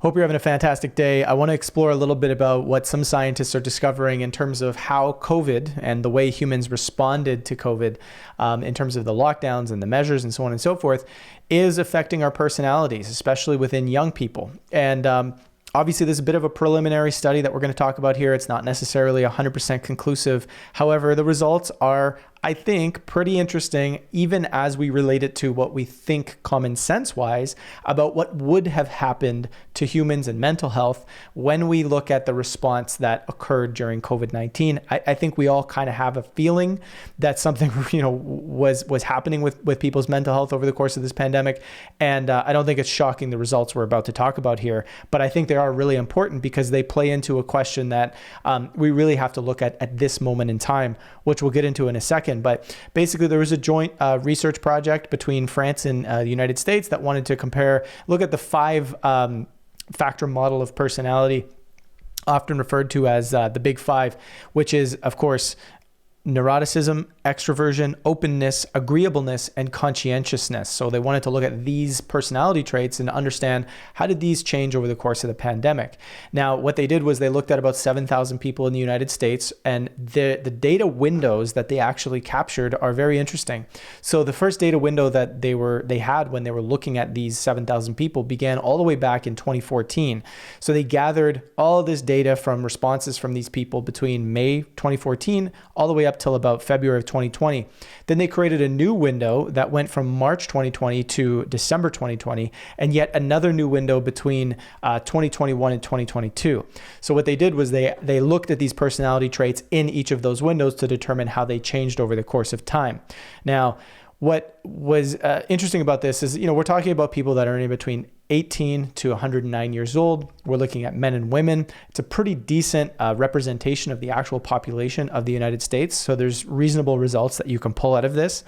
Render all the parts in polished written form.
Hope you're having a fantastic day. I want to explore a little bit about what some scientists are discovering in terms of how COVID and the way humans responded to COVID in terms of the lockdowns and the measures and so on and so forth is affecting our personalities, especially within young people. And obviously, there's a bit of a preliminary study that we're going to talk about here. It's not necessarily 100% conclusive. However, the results are, I think, pretty interesting, even as we relate it to what we think common sense wise about what would have happened to humans and mental health when we look at the response that occurred during COVID-19. I think we all kind of have a feeling that something, was happening with people's mental health over the course of this pandemic. And I don't think it's shocking, the results we're about to talk about here, but I think they are really important because they play into a question that we really have to look at this moment in time, which we'll get into in a second. But basically, there was a joint research project between France and the United States that wanted to look at the 5-factor model of personality, often referred to as the Big Five, which is, of course, neuroticism, extroversion, openness, agreeableness, and conscientiousness. So they wanted to look at these personality traits and understand how did these change over the course of the pandemic. Now, what they did was they looked at about 7,000 people in the United States, and the data windows that they actually captured are very interesting. So the first data window that they had when they were looking at these 7,000 people began all the way back in 2014. So they gathered all of this data from responses from these people between May 2014 all the way up till about February of 2020. Then they created a new window that went from March 2020 to December 2020, and yet another new window between 2021 and 2022. So what they did was they looked at these personality traits in each of those windows to determine how they changed over the course of time. Now, what was interesting about this is, we're talking about people that are in between 18 to 109 years old. We're looking at men and women. It's a pretty decent representation of the actual population of the United States. So there's reasonable results that you can pull out of this.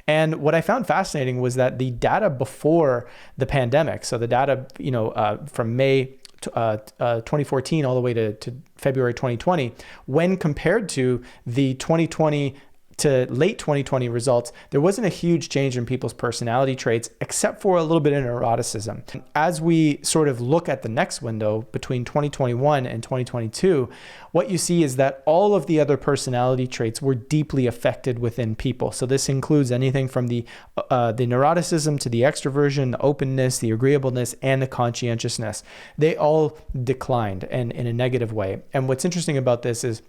And what I found fascinating was that the data before the pandemic, so the data, from May 2014 all the way to February 2020, when compared to the 2020 to late 2020 results, there wasn't a huge change in people's personality traits, except for a little bit of neuroticism. As we sort of look at the next window between 2021 and 2022, what you see is that all of the other personality traits were deeply affected within people. So this includes anything from the neuroticism to the extroversion, the openness, the agreeableness, and the conscientiousness. They all declined and in a negative way. And what's interesting about this is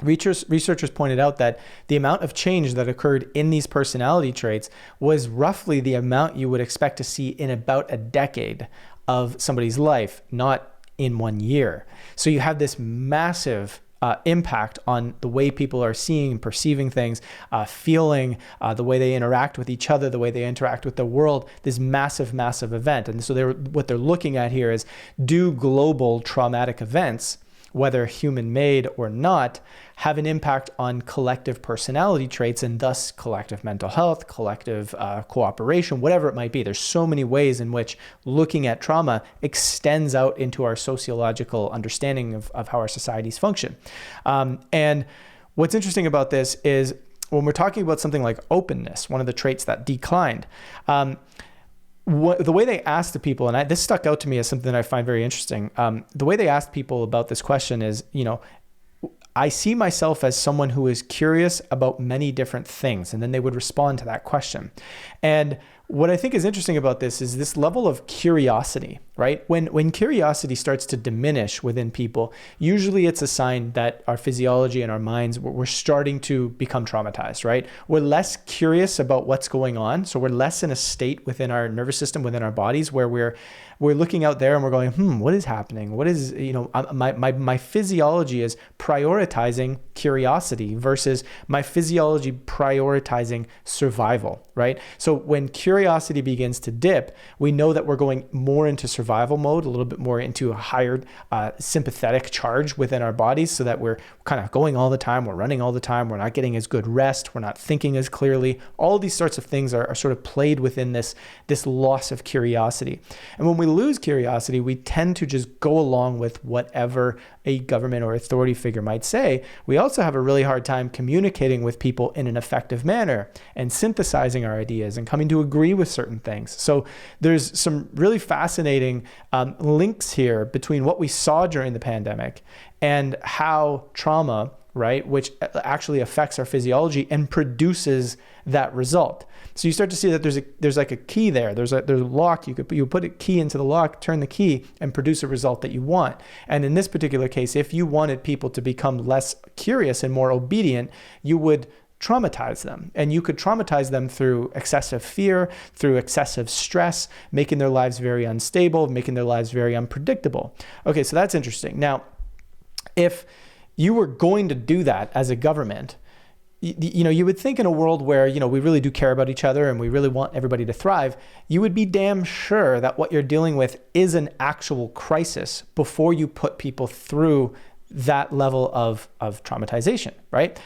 researchers pointed out that the amount of change that occurred in these personality traits was roughly the amount you would expect to see in about a decade of somebody's life, not in 1 year. So you have this massive impact on the way people are seeing and perceiving things, feeling, the way they interact with each other, the way they interact with the world, this massive, massive event. And so what they're looking at here is, do global traumatic events, whether human-made or not, have an impact on collective personality traits and thus collective mental health, collective cooperation, whatever it might be. There's so many ways in which looking at trauma extends out into our sociological understanding of how our societies function. And what's interesting about this is when we're talking about something like openness, one of the traits that declined, the way they asked the people, and this stuck out to me as something that I find very interesting. The way they asked people about this question is, I see myself as someone who is curious about many different things. And then they would respond to that question. And what I think is interesting about this is this level of curiosity, right? When curiosity starts to diminish within people, usually it's a sign that our physiology and our minds, we're starting to become traumatized, right? We're less curious about what's going on. So we're less in a state within our nervous system, within our bodies, where we're looking out there and we're going, what is happening? What is, my physiology is prioritizing curiosity versus my physiology prioritizing survival, right? So when curiosity begins to dip, we know that we're going more into survival mode, a little bit more into a higher sympathetic charge within our bodies, so that we're kind of going all the time, we're running all the time, we're not getting as good rest, we're not thinking as clearly. All these sorts of things are sort of played within this loss of curiosity. And when we lose curiosity, we tend to just go along with whatever a government or authority figure might say. We also have a really hard time communicating with people in an effective manner and synthesizing our ideas and coming to agreement agree with certain things. So there's some really fascinating links here between what we saw during the pandemic and how trauma, right, which actually affects our physiology and produces that result. So you start to see that there's like a key there. There's a lock. You put a key into the lock, turn the key, and produce a result that you want. And in this particular case, if you wanted people to become less curious and more obedient, you would traumatize them. And you could traumatize them through excessive fear, through excessive stress, making their lives very unstable, making their lives very unpredictable. Okay, so that's interesting. Now, if you were going to do that as a government, you would think in a world where, we really do care about each other and we really want everybody to thrive, you would be damn sure that what you're dealing with is an actual crisis before you put people through that level of traumatization, right?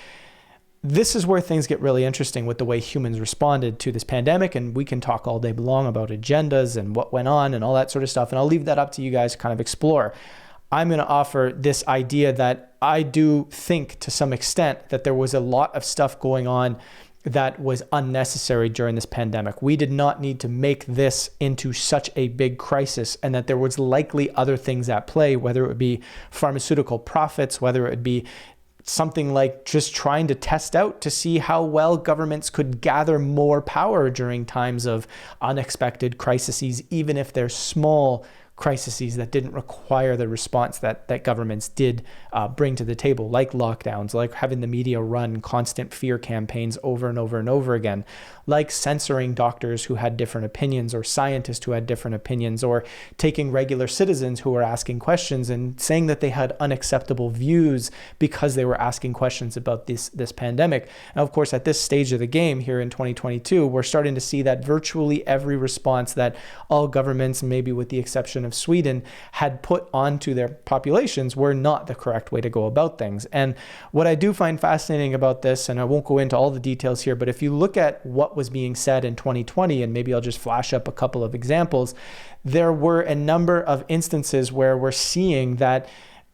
This is where things get really interesting with the way humans responded to this pandemic. And we can talk all day long about agendas and what went on and all that sort of stuff. And I'll leave that up to you guys to kind of explore. I'm going to offer this idea that I do think to some extent that there was a lot of stuff going on that was unnecessary during this pandemic. We did not need to make this into such a big crisis, and that there was likely other things at play, whether it would be pharmaceutical profits, whether it would be something like just trying to test out to see how well governments could gather more power during times of unexpected crises, even if they're small crises that didn't require the response that governments did bring to the table, like lockdowns, like having the media run constant fear campaigns over and over and over again, like censoring doctors who had different opinions or scientists who had different opinions, or taking regular citizens who were asking questions and saying that they had unacceptable views because they were asking questions about this pandemic. And of course, at this stage of the game here in 2022, we're starting to see that virtually every response that all governments, maybe with the exception of Sweden, had put onto their populations were not the correct way to go about things. And what I do find fascinating about this, and I won't go into all the details here, but if you look at what was being said in 2020, and maybe I'll just flash up a couple of examples, there were a number of instances where we're seeing that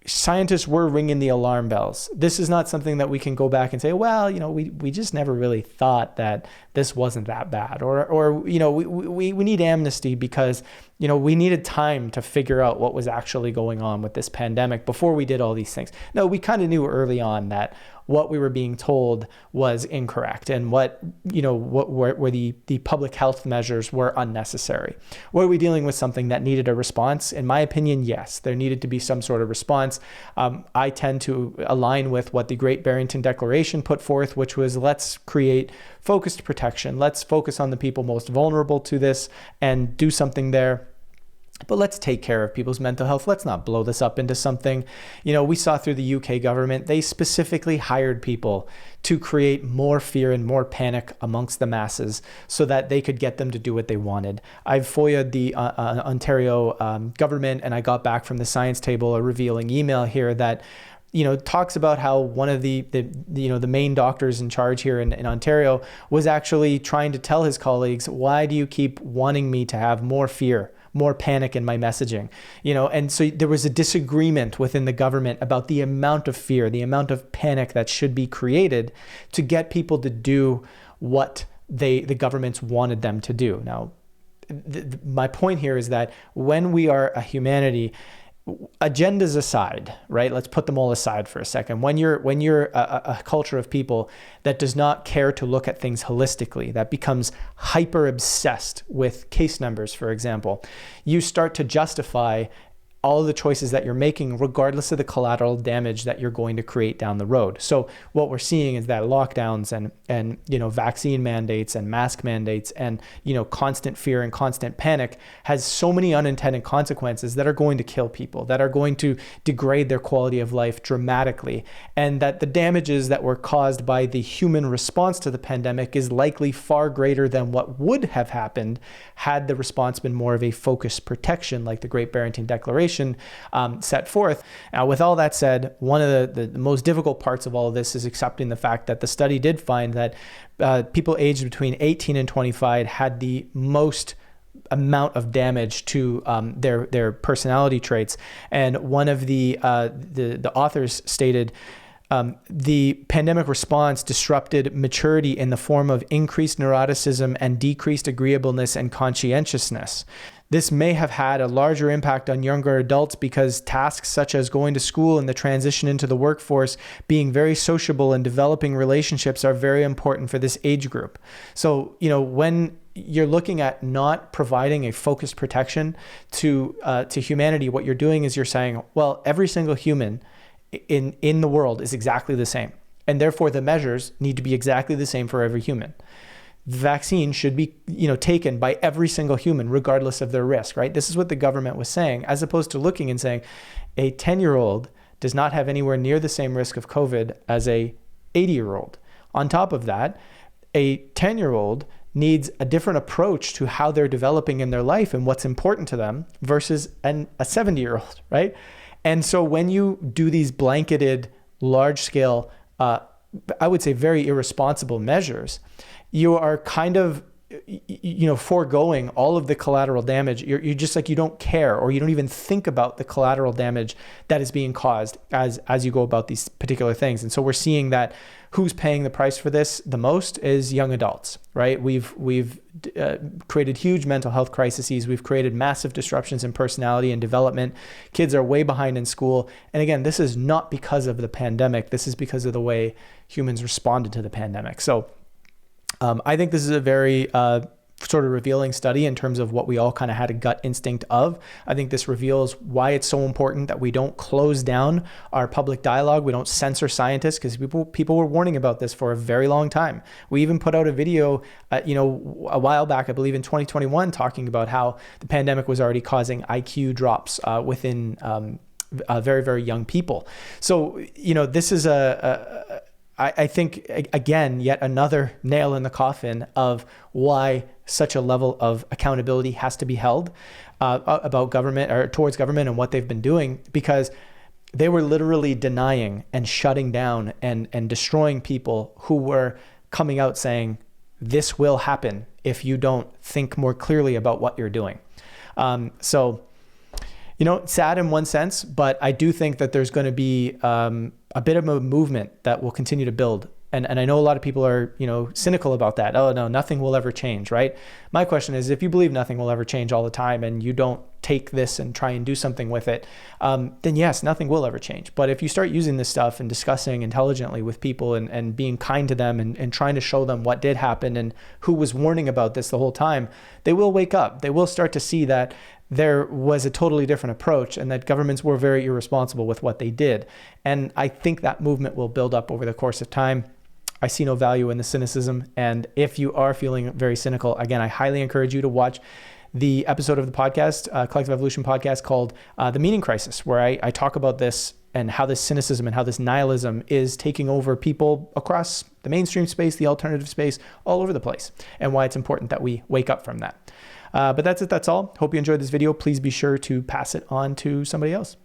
scientists were ringing the alarm bells. This is not something that we can go back and say, well, we just never really thought that this wasn't that bad, or we need amnesty because we needed time to figure out what was actually going on with this pandemic before we did all these things. No, we kind of knew early on that what we were being told was incorrect, and what were the public health measures were unnecessary. Were we dealing with something that needed a response? In my opinion, yes, there needed to be some sort of response. I tend to align with what the Great Barrington Declaration put forth, which was, let's create focused protection. Let's focus on the people most vulnerable to this and do something there. But let's take care of people's mental health. Let's not blow this up into something. We saw through the UK government, they specifically hired people to create more fear and more panic amongst the masses so that they could get them to do what they wanted. I've FOIA'd the Ontario government, and I got back from the science table a revealing email here that talks about how one of the main doctors in charge here in Ontario was actually trying to tell his colleagues, why do you keep wanting me to have more fear, more panic in my messaging? And so there was a disagreement within the government about the amount of fear, the amount of panic that should be created to get people to do what the governments wanted them to do. Now, my point here is that when we are a humanity, agendas aside, right? Let's put them all aside for a second. When you're a culture of people that does not care to look at things holistically, that becomes hyper obsessed with case numbers, for example, you start to justify all of the choices that you're making, regardless of the collateral damage that you're going to create down the road. So what we're seeing is that lockdowns and vaccine mandates and mask mandates and constant fear and constant panic has so many unintended consequences that are going to kill people, that are going to degrade their quality of life dramatically, and that the damages that were caused by the human response to the pandemic is likely far greater than what would have happened had the response been more of a focused protection like the Great Barrington Declaration set forth. Now, with all that said, one of the most difficult parts of all of this is accepting the fact that the study did find that people aged between 18 and 25 had the most amount of damage to their personality traits. And one of the authors stated, The pandemic response disrupted maturity in the form of increased neuroticism and decreased agreeableness and conscientiousness. This may have had a larger impact on younger adults because tasks such as going to school and the transition into the workforce, being very sociable and developing relationships are very important for this age group. So, when you're looking at not providing a focused protection to humanity, what you're doing is you're saying, well, every single human in the world is exactly the same. And therefore the measures need to be exactly the same for every human. The vaccine should be, taken by every single human, regardless of their risk, right? This is what the government was saying, as opposed to looking and saying a 10-year-old does not have anywhere near the same risk of COVID as a 80-year-old. On top of that, a 10-year-old needs a different approach to how they're developing in their life and what's important to them versus a 70-year-old, right? And so when you do these blanketed, large-scale, I would say very irresponsible measures, you are kind of, foregoing all of the collateral damage. You're just like, you don't care, or you don't even think about the collateral damage that is being caused as you go about these particular things. And so we're seeing that who's paying the price for this the most is young adults, right? We've created huge mental health crises. We've created massive disruptions in personality and development. Kids are way behind in school. And again, this is not because of the pandemic. This is because of the way humans responded to the pandemic. So I think this is a very sort of revealing study in terms of what we all kind of had a gut instinct of. I think this reveals why it's so important that we don't close down our public dialogue. We don't censor scientists, because people were warning about this for a very long time. We even put out a video, a while back, I believe in 2021, talking about how the pandemic was already causing IQ drops within very, very young people. So, this is I think, again, yet another nail in the coffin of why such a level of accountability has to be held about government, or towards government, and what they've been doing, because they were literally denying and shutting down and destroying people who were coming out saying, this will happen if you don't think more clearly about what you're doing. Sad in one sense, but I do think that there's going to be a bit of a movement that will continue to build. And I know a lot of people are, cynical about that. Oh, no, nothing will ever change, right? My question is, if you believe nothing will ever change all the time and you don't take this and try and do something with it, then yes, nothing will ever change. But if you start using this stuff and discussing intelligently with people and being kind to them and trying to show them what did happen and who was warning about this the whole time, they will wake up. They will start to see that there was a totally different approach and that governments were very irresponsible with what they did. And I think that movement will build up over the course of time. I see no value in the cynicism. And if you are feeling very cynical, again, I highly encourage you to watch the episode of the podcast, Collective Evolution podcast, called The Meaning Crisis, where I talk about this and how this cynicism and how this nihilism is taking over people across the mainstream space, the alternative space, all over the place, and why it's important that we wake up from that. But that's it. That's all. Hope you enjoyed this video. Please be sure to pass it on to somebody else.